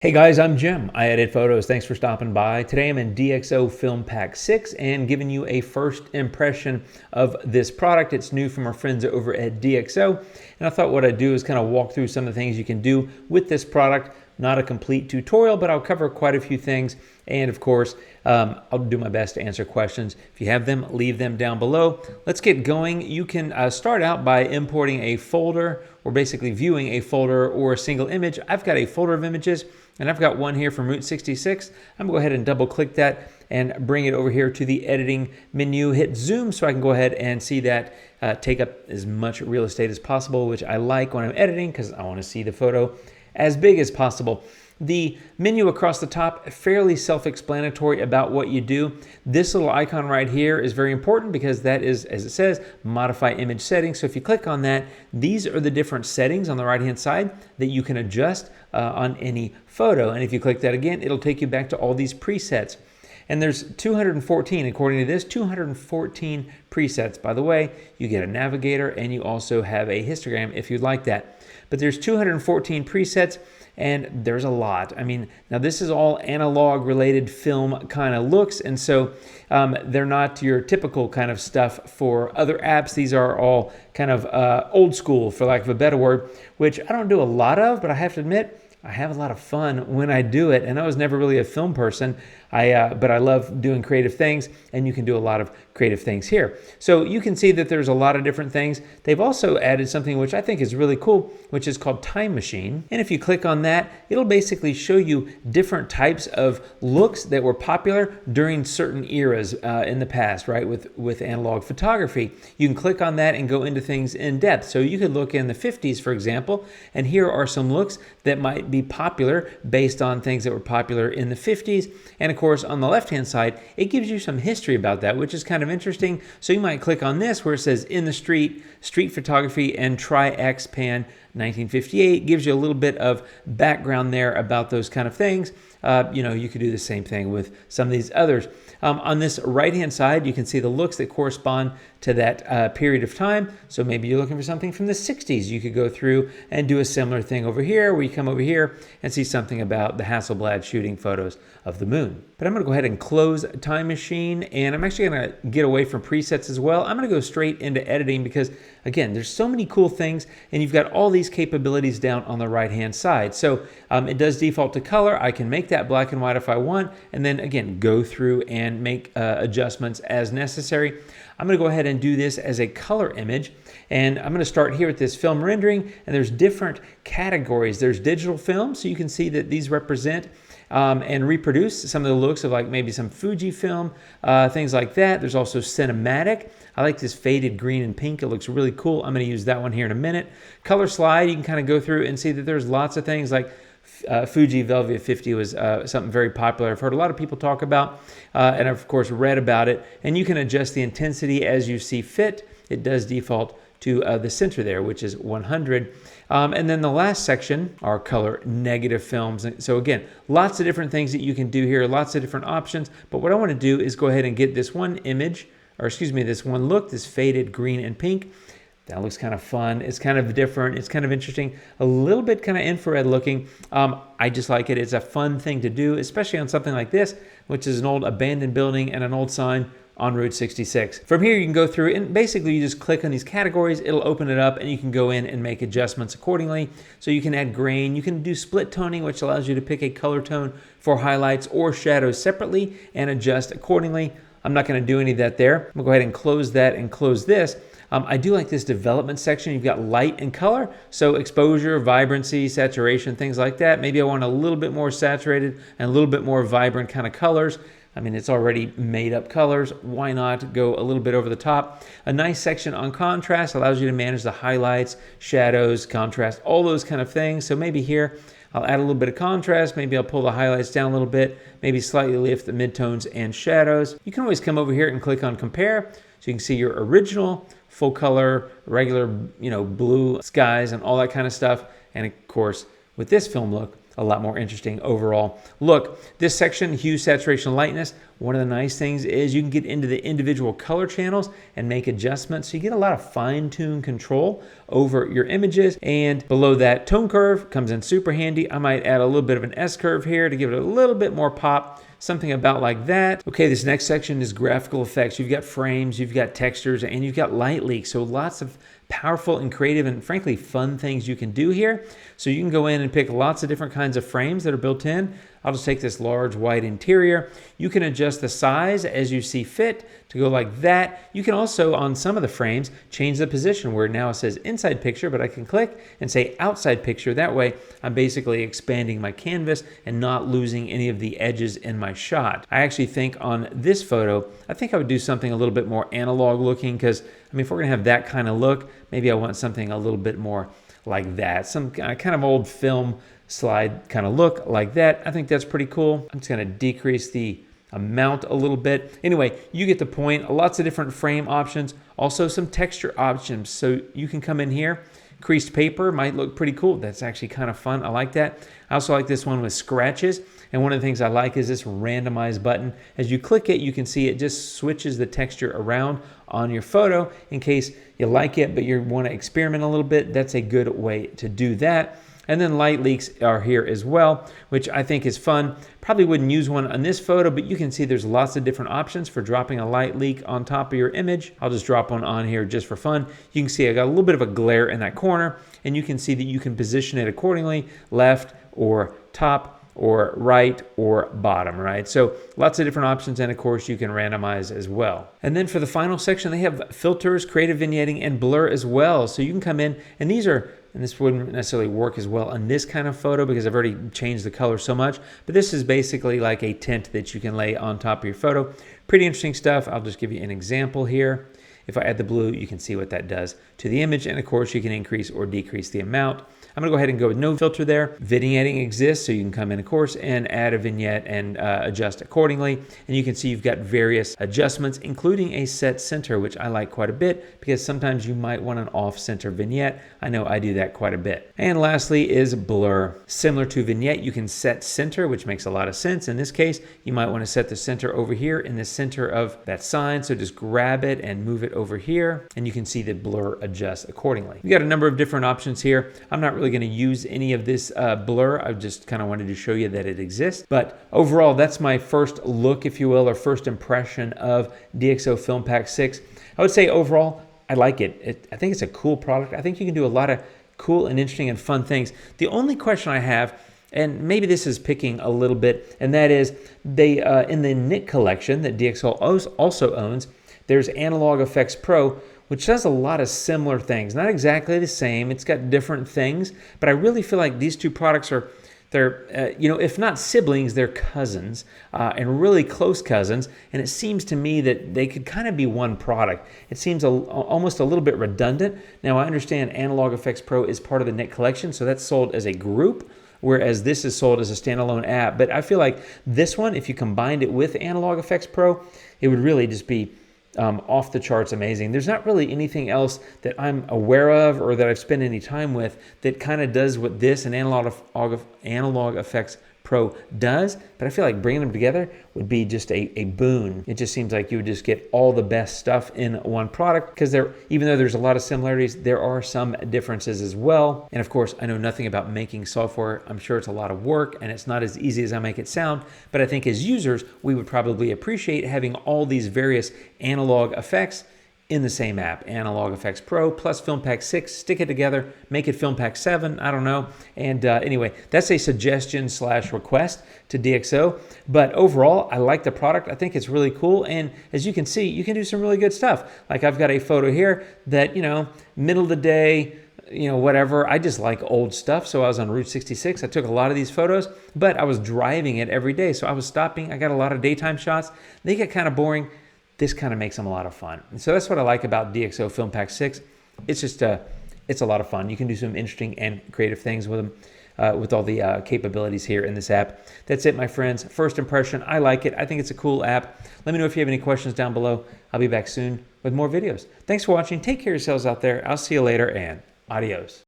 Hey guys, I'm Jim. I edit photos. Thanks for stopping by. Today I'm in DxO FilmPack 6 and giving you a first impression of this product. It's new from our friends over at DxO. And I thought what I'd do is kind of walk through some of the things you can do with this product. Not a complete tutorial, but I'll cover quite a few things. And of course, I'll do my best to answer questions. If you have them, leave them down below. Let's get going. You can start out by importing a folder or basically viewing a folder or a single image. I've got a folder of images and I've got one here from Route 66. I'm gonna go ahead and double click that and bring it over here to the editing menu. Hit zoom so I can go ahead and see that take up as much real estate as possible, which I like when I'm editing because I want to see the photo as big as possible. The menu across the top, fairly self-explanatory about what you do. This little icon right here is very important because that is, as it says, modify image settings. So if you click on that, these are the different settings on the right-hand side that you can adjust on any photo. And if you click that again, it'll take you back to all these presets. And there's 214, according to this, 214 presets. By the way, you get a navigator and you also have a histogram if you'd like that. But there's 214 presets. And there's a lot. I mean, now this is all analog related film kind of looks. And so they're not your typical kind of stuff for other apps. These are all kind of old school, for lack of a better word, which I don't do a lot of, but I have to admit, I have a lot of fun when I do it. And I was never really a film person, but I love doing creative things, and you can do a lot of creative things here. So you can see that there's a lot of different things. They've also added something which I think is really cool, which is called Time Machine. And if you click on that, it'll basically show you different types of looks that were popular during certain eras in the past, right? With analog photography. You can click on that and go into things in depth. So you could look in the 50s, for example, and here are some looks that might be popular based on things that were popular in the 50s. And of course, on the left-hand side, it gives you some history about that, which is kind of interesting. So you might click on this where it says in the street photography and Tri-X-Pan 1958. Gives you a little bit of background there about those kind of things. You know, you could do the same thing with some of these others. On this right-hand side, you can see the looks that correspond to that period of time. So maybe you're looking for something from the 60s. You could go through and do a similar thing over here, where you come over here and see something about the Hasselblad shooting photos of the moon. But I'm going to go ahead and close Time Machine, and I'm actually going to get away from presets as well. I'm going to go straight into editing because, again, there's so many cool things, and you've got all these capabilities down on the right-hand side. So it does default to color. I can make that black and white if I want, and then, again, go through and make adjustments as necessary. I'm going to go ahead and do this as a color image, and I'm going to start here with this film rendering, and there's different categories. There's digital film, so you can see that these represent and reproduce some of the looks of like maybe some Fuji film, things like that. There's also cinematic. I like this faded green and pink. It looks really cool. I'm going to use that one here in a minute. Color slide, you can kind of go through and see that there's lots of things like Fuji Velvia 50 was something very popular. I've heard a lot of people talk about, and I've of course read about it. And you can adjust the intensity as you see fit. It does default to the center there, which is 100. And then the last section are color negative films. So again, lots of different things that you can do here, lots of different options. But what I want to do is go ahead and get this one image, or excuse me, this one look, this faded green and pink. That looks kind of fun. It's kind of different. It's kind of interesting. A little bit kind of infrared looking. I just like it. It's a fun thing to do, especially on something like this, which is an old abandoned building and an old sign on Route 66. From here, you can go through and basically you just click on these categories. It'll open it up and you can go in and make adjustments accordingly. So you can add grain. You can do split toning, which allows you to pick a color tone for highlights or shadows separately and adjust accordingly. I'm not going to do any of that there. I'm going to go ahead and close that and close this. I do like this development section. You've got light and color, so exposure, vibrancy, saturation, things like that. Maybe I want a little bit more saturated and a little bit more vibrant kind of colors. I mean, it's already made up colors. Why not go a little bit over the top? A nice section on contrast allows you to manage the highlights, shadows, contrast, all those kind of things. So maybe here, I'll add a little bit of contrast. Maybe I'll pull the highlights down a little bit, maybe slightly lift the midtones and shadows. You can always come over here and click on compare so you can see your original, full color, regular, blue skies and all that kind of stuff. And of course, with this film look, a lot more interesting overall look. This section, Hue Saturation Lightness, one of the nice things is you can get into the individual color channels and make adjustments. So you get a lot of fine-tuned control over your images. And below that, tone curve comes in super handy. I might add a little bit of an S-curve here to give it a little bit more pop. Something about like that. Okay, this next section is graphical effects. You've got frames, you've got textures, and you've got light leaks. So lots of powerful and creative and frankly fun things you can do here. So you can go in and pick lots of different kinds of frames that are built in. I'll just take this large white interior. You can adjust the size as you see fit to go like that. You can also, on some of the frames, change the position where now it says inside picture, but I can click and say outside picture. That way, I'm basically expanding my canvas and not losing any of the edges in my shot. I actually think on this photo, I think I would do something a little bit more analog looking because, I mean, if we're gonna have that kind of look, maybe I want something a little bit more like that. Some kind of old film slide kind of look like that. I think that's pretty cool. I'm just gonna decrease the amount a little bit. Anyway, you get the point. Lots of different frame options, also some texture options. So you can come in here. Creased paper might look pretty cool. That's actually kind of fun. I like that. I also like this one with scratches. And one of the things I like is this randomize button. As you click it, you can see it just switches the texture around on your photo in case you like it, but you want to experiment a little bit. That's a good way to do that. And then light leaks are here as well, which I think is fun. Probably wouldn't use one on this photo, but you can see there's lots of different options for dropping a light leak on top of your image. I'll just drop one on here just for fun. You can see I got a little bit of a glare in that corner, and you can see that you can position it accordingly, left or top or right or bottom, right? So lots of different options, and of course you can randomize as well. And then for the final section, they have filters, creative vignetting, and blur as well. So you can come in, and these are, and this wouldn't necessarily work as well on this kind of photo because I've already changed the color so much, but this is basically like a tint that you can lay on top of your photo. Pretty interesting stuff. I'll just give you an example here. If I add the blue, you can see what that does to the image, and of course you can increase or decrease the amount. I'm gonna go ahead and go with no filter there. Vignetting exists, so you can come in, of course, and add a vignette and adjust accordingly. And you can see you've got various adjustments, including a set center, which I like quite a bit because sometimes you might want an off-center vignette. I know I do that quite a bit. And lastly is blur. Similar to vignette, you can set center, which makes a lot of sense. In this case, you might want to set the center over here in the center of that sign. So just grab it and move it over here, and you can see the blur adjusts accordingly. We got a number of different options here. I'm not really going to use any of this blur. I just kind of wanted to show you that it exists. But overall, that's my first look, if you will, or first impression of DxO FilmPack 6. I would say overall, I like it. I think it's a cool product. I think you can do a lot of cool and interesting and fun things. The only question I have, and maybe this is picking a little bit, and that is they in the knit collection that DxO also owns, there's Analog Effects Pro, which does a lot of similar things. Not exactly the same, it's got different things, but I really feel like these two products are, they're, you know, if not siblings, they're cousins, and really close cousins, and it seems to me that they could kind of be one product. It seems almost a little bit redundant. Now, I understand Analog Effects Pro is part of the knit collection, so that's sold as a group, whereas this is sold as a standalone app. But I feel like this one, if you combined it with Analog Effects Pro, it would really just be off the charts amazing. There's not really anything else that I'm aware of or that I've spent any time with that kind of does what this and Analog Effects Pro does, but I feel like bringing them together would be just a boon. It just seems like you would just get all the best stuff in one product because even though there's a lot of similarities, there are some differences as well. And of course, I know nothing about making software. I'm sure it's a lot of work and it's not as easy as I make it sound, but I think as users, we would probably appreciate having all these various analog effects in the same app. Analog Effects Pro plus FilmPack 6, stick it together, make it FilmPack 7, I don't know. And anyway, that's a suggestion / request to DxO. But overall, I like the product. I think it's really cool. And as you can see, you can do some really good stuff. Like I've got a photo here that, you know, middle of the day, you know, whatever. I just like old stuff. So I was on Route 66. I took a lot of these photos, but I was driving it every day. So I was stopping. I got a lot of daytime shots. They get kind of boring. This kind of makes them a lot of fun. And so that's what I like about DxO FilmPack 6. It's just it's a lot of fun. You can do some interesting and creative things with them, with all the capabilities here in this app. That's it, my friends. First impression, I like it. I think it's a cool app. Let me know if you have any questions down below. I'll be back soon with more videos. Thanks for watching. Take care of yourselves out there. I'll see you later, and adios.